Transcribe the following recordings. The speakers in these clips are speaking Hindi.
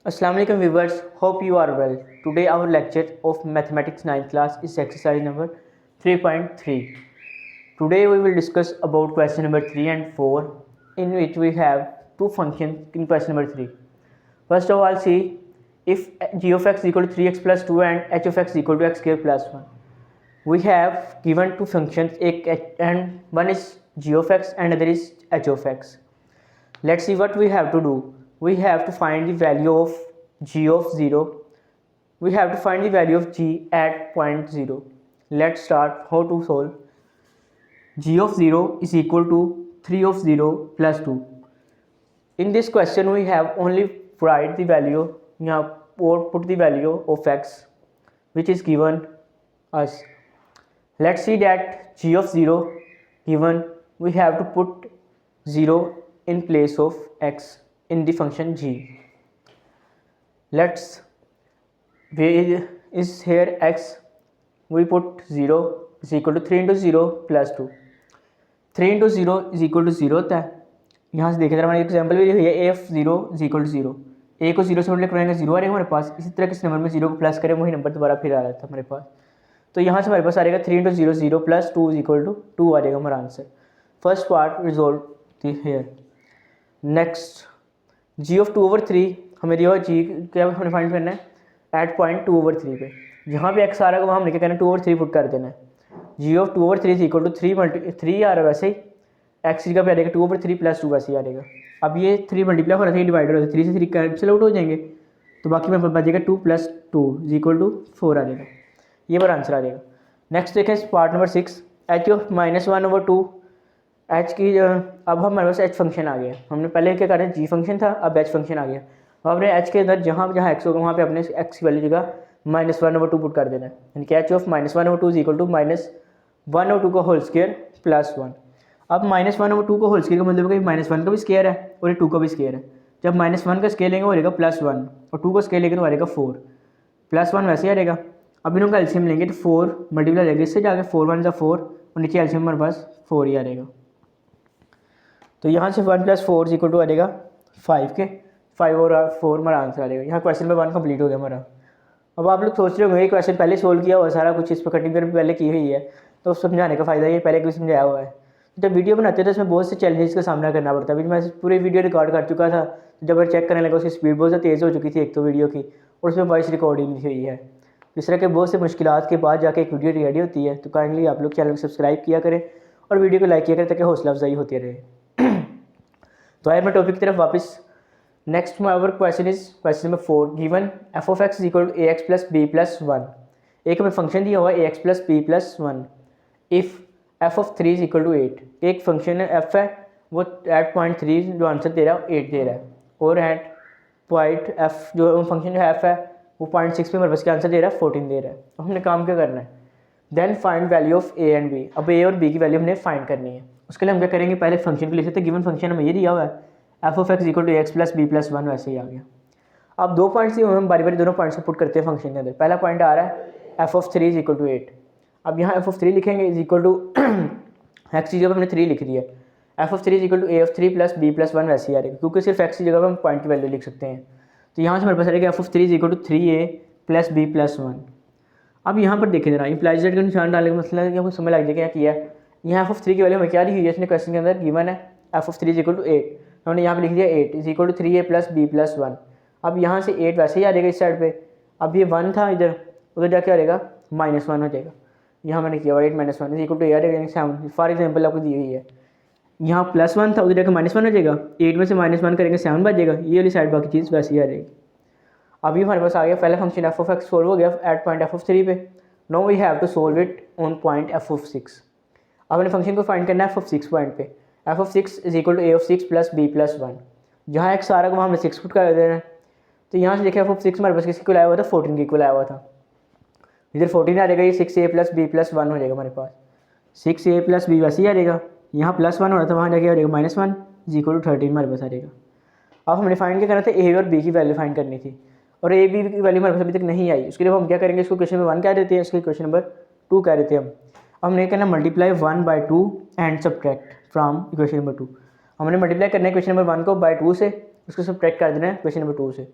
Assalamu alaikum viewers, hope you are well. Today our lecture of mathematics 9th class is exercise number 3.3. Today we will discuss about question number 3 and 4 in which we have two functions in question number 3. First of all, see if g of x is equal to 3x plus 2 and h of x is equal to x square plus 1. We have given two functions and one is g of x and other is h of x. Let's see what we have to do. We have to find the value of g of 0. We have to find the value of g at point 0. Let's start how to solve. G of 0 is equal to 3 of 0 plus 2. In this question we have only write the value or put the value of x which is given us. Let's see that g of 0 given, we have to put 0 in place of x in the function g. Let's is here x, we put 0 is equal to 3 into 0 plus 2. 3 into 0 is equal to 0 होता है. यहाँ से देखें जरा हमारी एग्जाम्पल भी है a f 0 is equal to 0. A को 0 से मल्टीप्लाई करेंगे 0 आ रहेगा हमारे पास. इसी तरह किस नंबर में 0 को प्लस करें वही नंबर दोबारा फिर आ रहा था हमारे पास. तो यहाँ से हमारे पास आ रहेगा 3 into 0 0 plus 2 is equal to 2 आ जाएगा हमारा answer. First part resolve here. Next g of 2/3 हमें दिया हुआ जी क्या हमें फाइंड करना है एट पॉइंट 2/3 पे. जहाँ पे एक्स आ रहा है वहाँ हमने क्या करना है 2/3 पुट कर देना है. जी ऑफ 2/3 इज इक्वल टू 3 आ रहा है वैसे ही एक्स की जगह पे आ जाएगा 2/3 प्लस 2 वैसे ही आ जाएगा. अब ये 3 मल्टीप्लाई हो रहा था डिवाइडेड हो रहा था 3 से 3 कैंसिल आउट हो जाएंगे तो बाकी में बचेगा 2 प्लस 2 इज इक्वल टू 4 आ जाएगा. ये बार आंसर आ जाएगा. नेक्स्ट देखें part number 6 H of -1/2 H की अब हमारे पास एच फंक्शन आ गया. हमने पहले क्या करा जी फंक्शन था अब एच फंक्शन आ गया. अब हमने एच के अंदर जहाँ जहाँ एक्स होगा वहाँ पे अपने एक्स की वैल्यू जगह -1/2 पुट कर देना है. यानी कि h of -1/2 is equal to -1/2 का होल स्क्वायर प्लस 1. अब -1/2 का होल स्क्वायर का मतलब है -1 का भी स्क्वायर है और ये 2 का भी स्क्वायर है. जब -1 का स्क्वायर लेंगे वो रहेगा +1 और 2 का स्क्वायर लेंगे तो रहेगा 4. +1 वैसे ही आ रहेगा. अब इनों का एलसीएम लेंगे तो 4 मल्टीप्लाई रहेगा इससे जाकर 4 1 4 और नीचे एलसीएम हमारे पास 4 ही आ रहेगा. तो यहाँ से 1 + 4 इक्वल टू आ जाएगा 5 के 5 और 4 हमारा आंसर आ जाएगा. यहाँ क्वेश्चन नंबर 1 कंप्लीट हो गया हमारा. अब आप लोग सोच रहे होंगे ये क्वेश्चन पहले सोल्व किया हुआ सारा कुछ इस पर कटिंग करके पहले की हुई है तो समझाने का फ़ायदा ये पहले कुछ समझाया हुआ है. जब वीडियो बनाते थे उसमें बहुत से चैलेंजेस का सामना करना पड़ता है. मैं पूरी वीडियो रिकॉर्ड कर चुका था जब मैं चेक करने लगा उसकी स्पीड बहुत ज़्यादा तेज़ हो चुकी थी एक तो वीडियो की और उसमें वॉइस रिकॉर्डिंग भी हुई है. इस तरह के बहुत से मुश्किलात के बाद जाके एक वीडियो रेडी होती है. तो काइंडली आप लोग चैनल को सब्सक्राइब किया करें और वीडियो को लाइक किया करें ताकि हौसला अफजाई होती रहे. तो आए मैं टॉपिक की तरफ वापस. Next our question is question number 4 given f of x equal to ax + b + 1. एक हमें फंक्शन दिया हुआ है ax + b + 1 if f of 3 is equal to 8. एक फंक्शन है एफ है वो एट पॉइंट 3 जो आंसर दे रहा है 8 दे रहा है और एट पॉइंट एफ जो फंक्शन जो एफ है वो 0.6 पे हमारे पास क्या आंसर दे रहा है 14 दे रहा है. तो हमने काम क्या करना है then find value of a and b. अब ए और बी की वैल्यू हमने फाइंड करनी है. उसके लिए हम क्या करेंगे पहले फंक्शन को लिख सकते हैं. गिवन फंक्शन हमें ये दिया हुआ है f of x equal to ax + b + 1 वैसे ही आ गया. अब 2 पॉइंट्स ही हम बारी बारी दोनों पॉइंट्स को पुट करते हैं फंक्शन के अंदर. पहला पॉइंट आ रहा है f of 3 is equal to 8. अब यहाँ एफ ऑफ 3 लिखेंगे इज इक्वल टू एक्स की जगह हमने 3 लिख दिया. F of 3 is equal to a of 3 + b + 1 वैसे ही आ रहेगा क्योंकि सिर्फ एक्स की जगह हम पॉइंट की वैल्यू लिख सकते हैं. तो यहाँ से हमारे पास आ रहेगा f of 3 is equal to 3a + b + 1. अब यहाँ पर देखें जरा इम्प्लाइज दैट का निशान डालने का मसला है कि समझ लग जाए क्या किया. यहाँ एफ ऑफ 3 की वैल्यू हमें क्या लिखी है इसने क्वेश्चन के अंदर गिवन है f of 3 is equal to 8. हमने यहाँ पे लिख दिया 8 is equal to 3a + b + 1. अब यहाँ से 8 वैसे ही आ जाएगा इस साइड पे. अब ये 1 था इधर उधर जाके आ जाएगा -1 हो जाएगा. यहाँ मैंने किया 8 - 1 इज इक्वल टू a आ जाएगा 7. फॉर एग्जाम्पल आपको दी हुई है यहाँ +1 था उधर जाकर -1 हो जाएगा. 8 में से -1 करेंगे 7 बच जाएगा. ये वाली साइड बाकी चीज़ वैसे ही आ जाएगी. अभी हमारे पास आ गया पहला function f of x solve हो गया एट पॉइंट एफ ऑफ 3 पे. Now we have to solve it on point f of 6. अब हमने फंक्शन को फाइंड करना है एफ ऑफ 6 पॉइंट पे. F of 6 is equal to a of 6 + b + 1. जहाँ एक्स आ रहा है वहाँ हमने 6 पुट कर देना है. तो यहाँ से देखिए एफ ऑफ 6 हमारे पास किसके इक्वल आया हुआ था 14 के इक्वल आया हुआ था. इधर 14 आ जाएगा ये 6a + b + 1 हो जाएगा हमारे पास. 6a + b वैसे ही आ जाएगा. यहाँ +1 हो रहा था वहाँ जाके आ जाएगा -1 इज इक्वल टू 13 हमारे पास आ जाएगा. अब हमने फाइंड क्या करना था ए और बी की वैल्यू फाइंड करनी थी और ए बी की वैल्यू हमारे पास अभी तक नहीं आई. उसके लिए हम क्या करेंगे इसको क्वेश्चन नंबर 1 कह देते हैं इसको क्वेश्चन नंबर 2 कह देते हैं हम. अब हमने करना multiply 1/2 and subtract from equation number 2. हमने मल्टीप्लाई करना है क्वेश्चन नंबर 1 को बाय 2 से उसको सब्ट्रैक्ट कर देना है क्वेश्चन नंबर 2 से.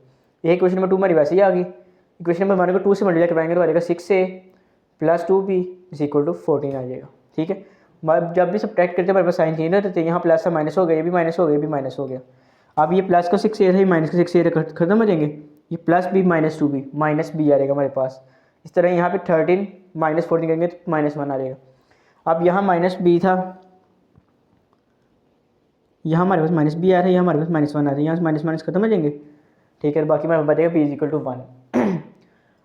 ये क्वेश्चन नंबर 2 हमारी वैसे ही आ गई। क्वेश्चन नंबर 1 को 2 से मल्टीप्लाई करवाएंगे तो आ जाएगा 6a + 2b = 14 आ जाएगा। ठीक है, जब भी सब्ट्रैक्ट करते हैं हमारे पास साइन चेंज होते हैं, यहाँ प्लस है माइनस हो गया, ये भी माइनस हो गया, ये भी माइनस हो गया। अब ये प्लस का 6a था, ये माइनस का 6a खत्म हो जाएंगे, ये plus b minus 2b minus b आ जाएगा हमारे पास। इस तरह यहाँ पे 13 माइनस 14 करेंगे तो -1 आ जाएगा। अब यहाँ माइनस b था, यहाँ हमारे पास माइनस b आ रहा है, यहाँ हमारे पास -1 आ रहा है, यहाँ से माइनस माइनस खत्म हो जाएंगे। ठीक है, बाकी हमारे बचेगा b = 1।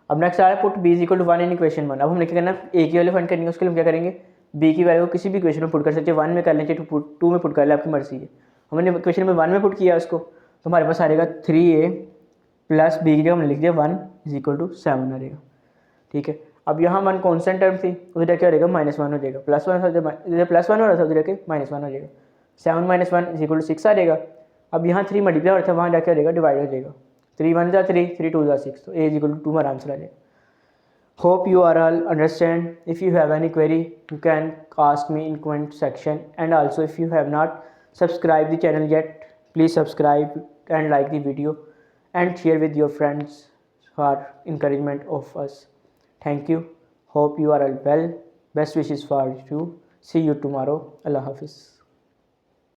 अब नेक्स्ट आ रहा है पुट b = 1 इन इक्वेशन 1। अब हमने क्या करना है, a की वैल्यू फाइंड करनी है। उसके लिए हम क्या करेंगे, b की वैल्यू को किसी भी इक्वेशन में पुट कर सकते हैं, 1 में कर लें चाहे 2 में पुट कर लें, आपकी मर्जी है। हमने इक्वेशन में 1 में पुट किया उसको, तो हमारे पास आ जाएगा 3a + b की जगह हमने लिख दिया 1 = 7 आ जाएगा। ठीक है, अब यहाँ 1 कॉन्स्टेंट टर्म थी, उधर क्या हो जाएगा -1 हो जाएगा, +1 इधर +1 हो रहा था, उधर के -1 हो जाएगा। 7 - 1 = 6 आ जाएगा। अब यहाँ 3 मल्टीप्लाई हो रहा था, वहाँ जाके हो जाएगा डिवाइड हो जाएगा, 3 1 = 3, 3 2 = 6, तो a = 2 हमारा आंसर आ जाएगा। Hope you are all understand. If you have any query, you can ask me in comment section. And also, if you have not subscribed the channel yet, please subscribe and like the video and share with your friends for encouragement of us. Thank you. Hope you are all well. Best wishes for you. See you tomorrow. Allah Hafiz.